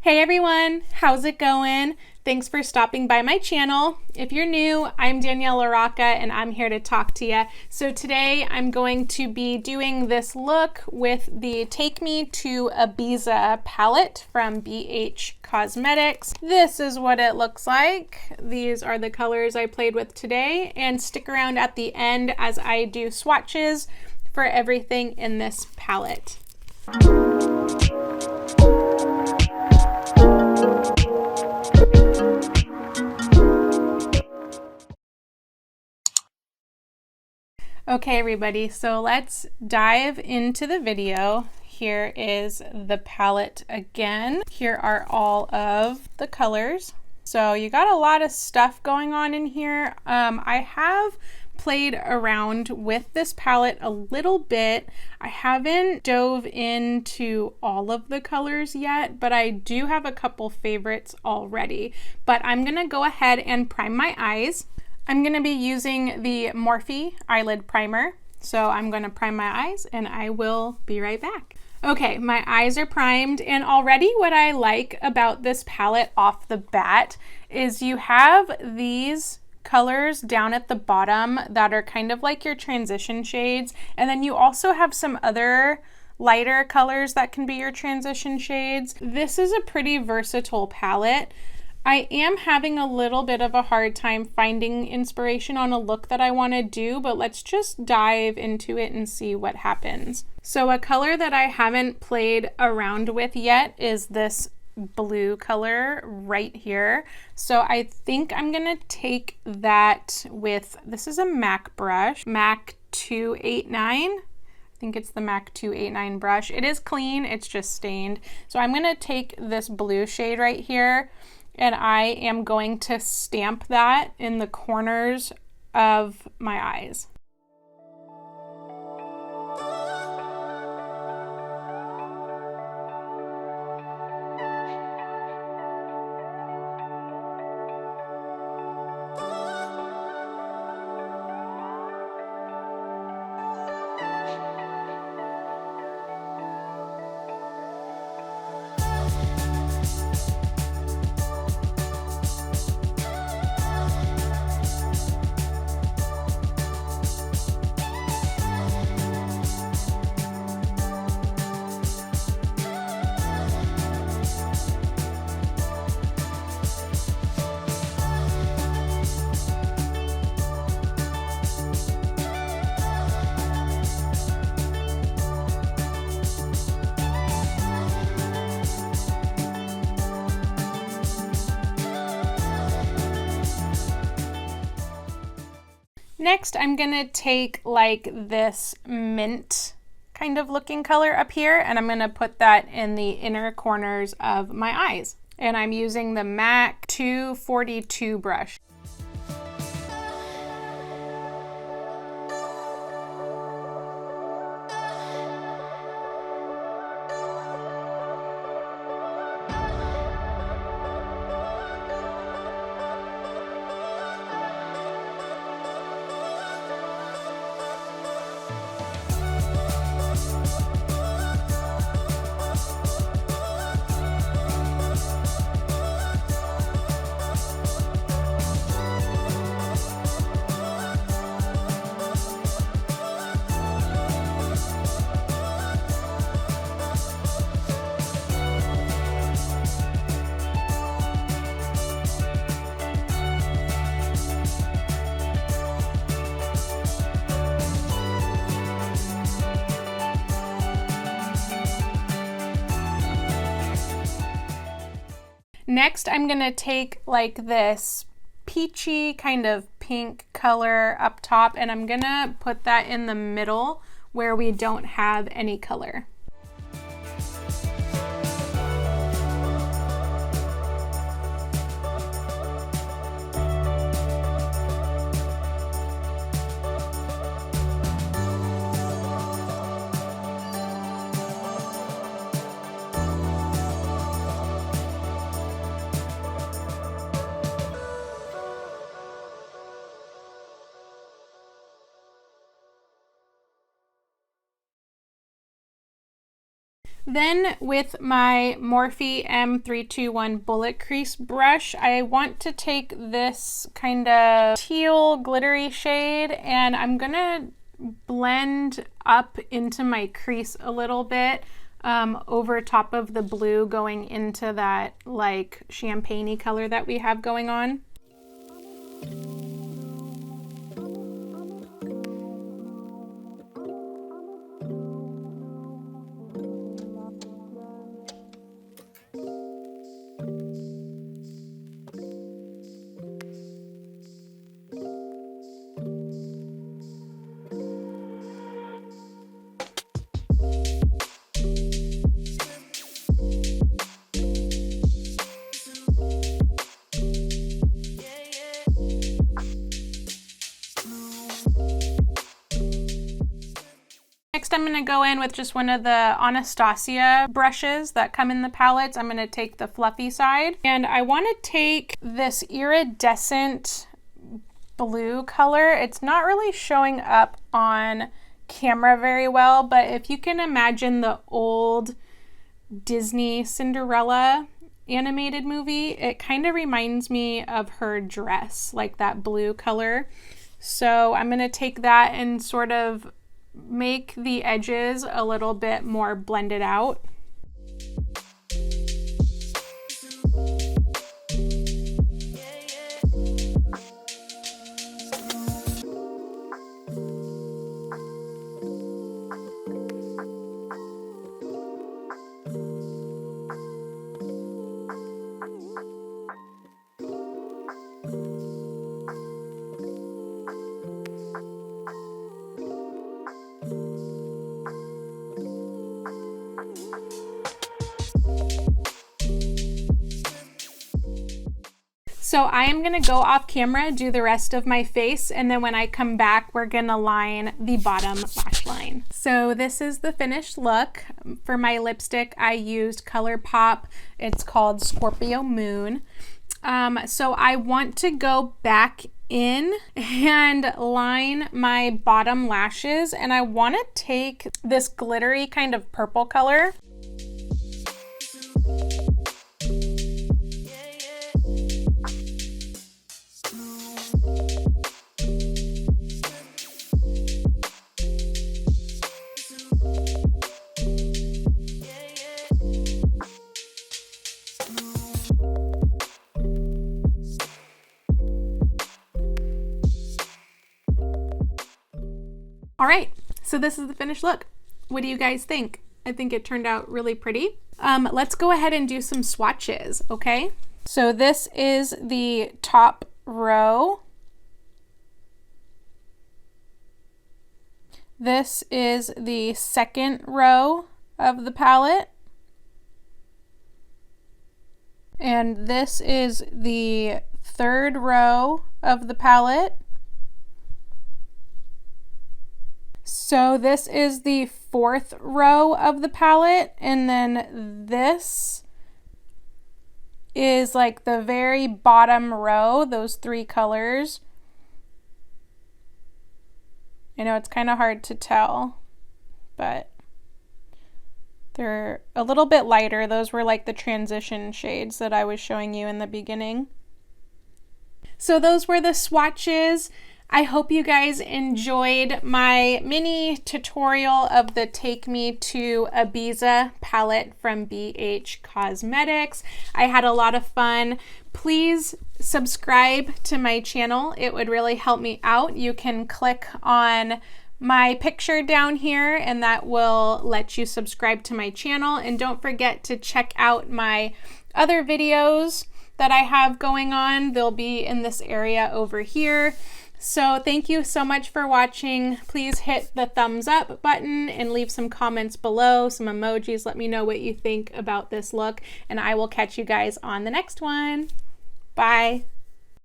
Hey everyone, how's it going? Thanks for stopping by my channel. If you're new, I'm Danielle and I'm here to talk to you. So today I'm going to be doing this look with the Take Me to Ibiza palette from BH Cosmetics. This is what it looks like. These are the colors I played with today, and stick around at the end as I do swatches for everything in this palette. Okay, everybody, so let's dive into the video. Here is the palette again. Here are all of the colors. So you got a lot of stuff going on in here. I have played around with this palette a little bit. I haven't dove into all of the colors yet, but I do have a couple favorites already. But I'm gonna go ahead and prime my eyes. I'm going to be using the Morphe eyelid primer. So I'm going to prime my eyes and I will be right back. Okay, my eyes are primed, and already what I like about this palette off the bat is you have these colors down at the bottom that are kind of like your transition shades, and then you also have some other lighter colors that can be your transition shades. This is a pretty versatile palette. I am having a little bit of a hard time finding inspiration on a look that I want to do, but let's just dive into it and see what happens. So a color that I haven't played around with yet is this blue color right here. So I think I'm gonna take that with, this is a MAC brush, MAC 289. I think it's the MAC 289 brush. It is clean, it's just stained. So I'm gonna take this blue shade right here, and I am going to stamp that in the corners of my eyes. Next, I'm gonna take like this mint kind of looking color up here, and I'm gonna put that in the inner corners of my eyes. And I'm using the MAC 242 brush. Next, I'm gonna take like this peachy kind of pink color up top, and I'm gonna put that in the middle where we don't have any color. Then with my Morphe M321 bullet crease brush, I want to take this kind of teal glittery shade and I'm gonna blend up into my crease a little bit over top of the blue, going into that like champagne-y color that we have going on. Next, I'm going to go in with just one of the Anastasia brushes that come in the palettes. I'm going to take the fluffy side, and I want to take this iridescent blue color. It's not really showing up on camera very well, but if you can imagine the old Disney Cinderella animated movie, it kind of reminds me of her dress, like that blue color. So I'm going to take that and sort of make the edges a little bit more blended out. So I am going to go off camera, do the rest of my face, and then when I come back, we're going to line the bottom lash line. So this is the finished look. For my lipstick, I used ColourPop. It's called Scorpio Moon. So I want to go back in and line my bottom lashes, and I want to take this glittery kind of purple color. All right, so this is the finished look. What do you guys think? I think it turned out really pretty. Let's go ahead and do some swatches, okay? So this is the top row. This is the second row of the palette. And this is the third row of the palette. So this is the fourth row of the palette, and then this is like the very bottom row, those three colors. I know it's kind of hard to tell, but they're a little bit lighter. Those were like the transition shades that I was showing you in the beginning. So those were the swatches. I hope you guys enjoyed my mini tutorial of the Take Me to Ibiza palette from BH Cosmetics. I had a lot of fun. Please subscribe to my channel. It would really help me out. You can click on my picture down here and that will let you subscribe to my channel. And don't forget to check out my other videos that I have going on. They'll be in this area over here. So thank you so much for watching. Please hit the thumbs up button and leave some comments below, some emojis. Let me know what you think about this look, and I will catch you guys on the next one. Bye.